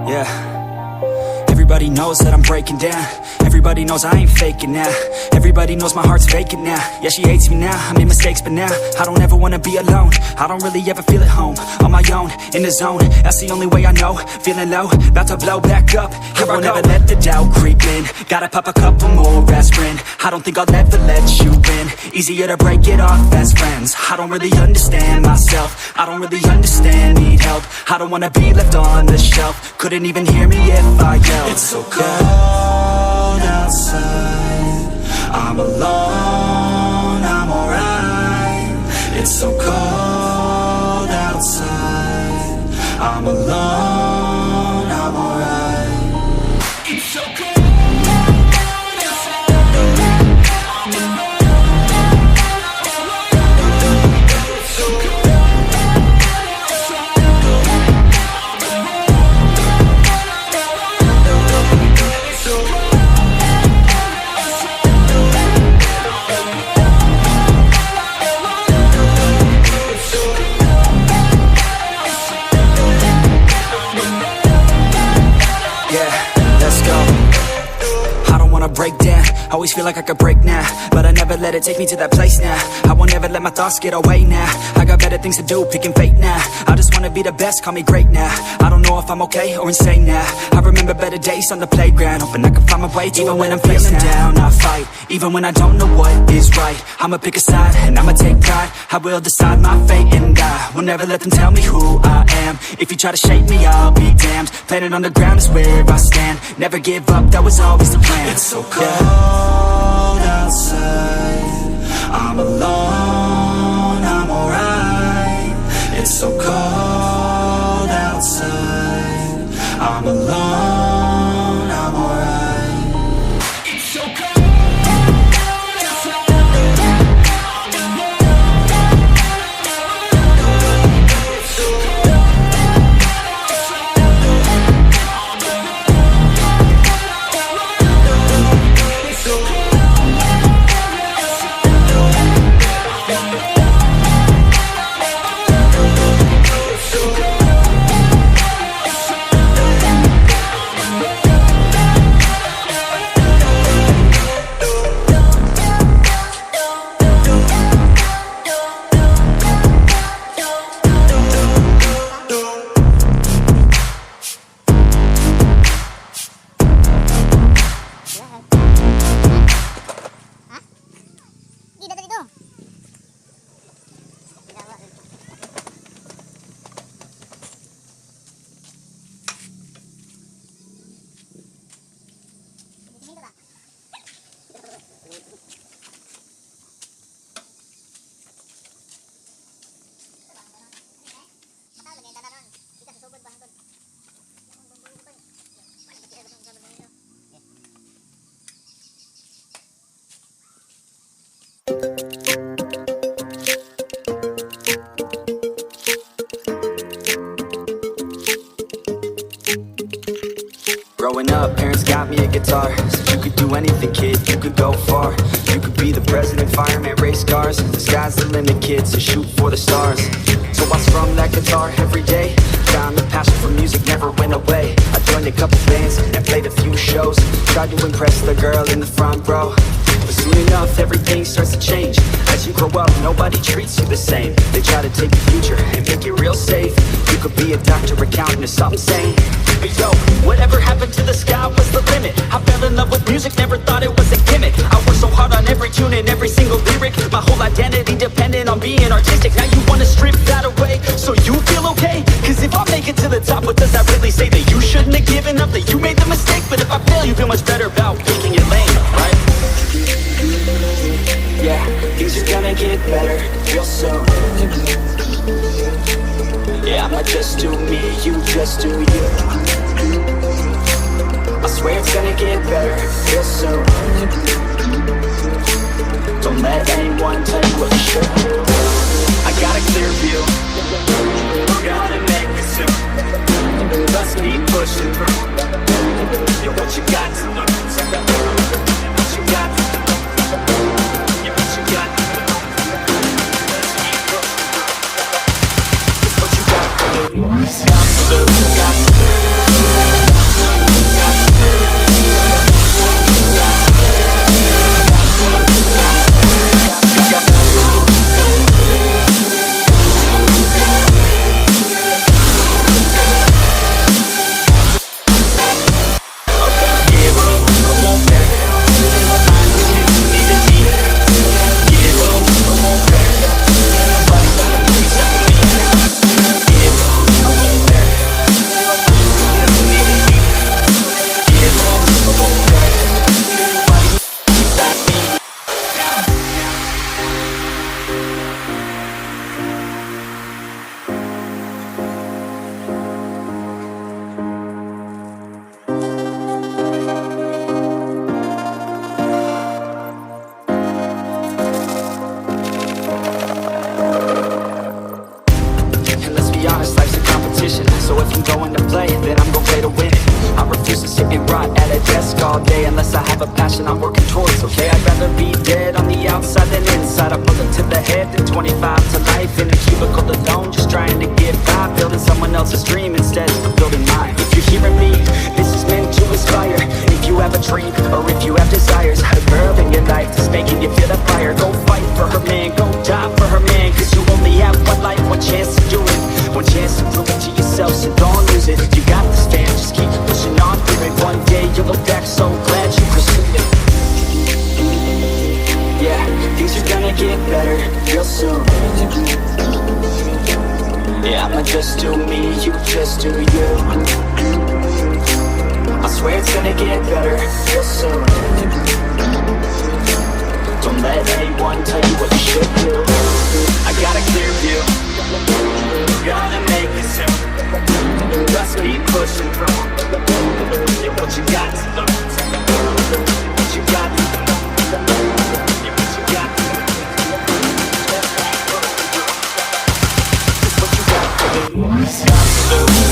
Yeah. Everybody knows that I'm breaking down. Everybody knows I ain't faking now. Everybody knows my heart's vacant now. Yeah, she hates me now, I made mistakes but now I don't ever wanna be alone. I don't really ever feel at home. On my own, in the zone, that's the only way I know. Feeling low, about to blow back up. I won't ever let the doubt creep in. Gotta pop a couple more aspirin. I don't think I'll ever let you in. Easier to break it off best friends. I don't really understand myself. I don't really understand, need help. I don't wanna be left on the shelf. Couldn't even hear me if I yelled. It's so cold outside, I'm alone, I'm alright. It's so cold outside, I'm alone, I'm alright. It's so cold. Break down, always feel like I could break now, but I never let it take me to that place now. I won't ever let my thoughts get away now. I got better things to do, picking fate now. I just wanna be the best, call me great now. I don't know if I'm okay or insane now. I remember better days on the playground, hoping I can find my way. Even when I'm feeling down, I fight. Even when I don't know what is right, I'ma pick a side and I'ma take pride. I will decide my fate and I will never let them tell me who I am. If you try to shape me, I'll be damned. Planet on the ground is where I stand. Never give up, that was always the plan. It's so cold outside, I'm alone, I'm alright. It's so cold outside, I'm alone, I'm alright. It's so cold. Growing up, parents got me a guitar. Said you could do anything, kid, you could go far. You could be the president, fireman, race cars. The sky's the limit, kid, so shoot for the stars. So I strummed that guitar every day. Found the passion for music never went away. I joined a couple bands and played a few shows. Tried to impress the girl in the front row. But soon enough, everything starts to change. As you grow up, nobody treats you the same. They try to take your future and make it real safe. You could be a doctor, accountant, or something sane. But yo, whatever happened to the sky was the limit. I fell in love with music, never thought it was a gimmick. I worked so hard on every tune and every single lyric. My whole identity depended on being artistic. Now you wanna strip that away, so you feel okay? Cause if I make it to the top, what does that really say? That you shouldn't have given up, that you made the mistake? But if I fail, you feel much better about picking your lane, right? Yeah, things are gonna get better real soon. Yeah, I'ma just do me, you just do you. I swear it's gonna get better real soon. Don't let anyone tell you what you should do. I got a clear view, gonna make it soon. Let's keep pushing through. Yeah, what you got to lose? What you got to lose? Yeah, what you got to lose? Let's keep pushing through. It's what you got to lose. Got to lose, got to lose. competition. So if I'm going to play, then I'm gon' play to win it. I refuse to sit and rot at a desk all day unless I have a passion I'm working towards, okay? I'd rather be dead on the outside than inside. A bullet to the head than 25 to life in a cubicle alone, just trying to get by, building someone else's dream instead of building mine. If you're hearing me, this is meant to inspire. If you have a dream, or if you have desires, a girl in your life that's making you feel the fire, go fight for her man, go die for her man. Cause you only have one life, one chance to do it, one chance to prove it to yourself, so don't lose it. You got this, fam, just keep pushing on through it. One day you'll look back so glad you pursued it. Yeah, things are gonna get better real soon. Yeah, I'ma just do me, you just do you. I swear it's gonna get better real soon. Don't let anyone tell you what you should do. I got a clear view, gonna make it soon. Just keep pushing through. Yeah, what you got to do, what you got to do, yeah, what you got to do. It's what you got to do.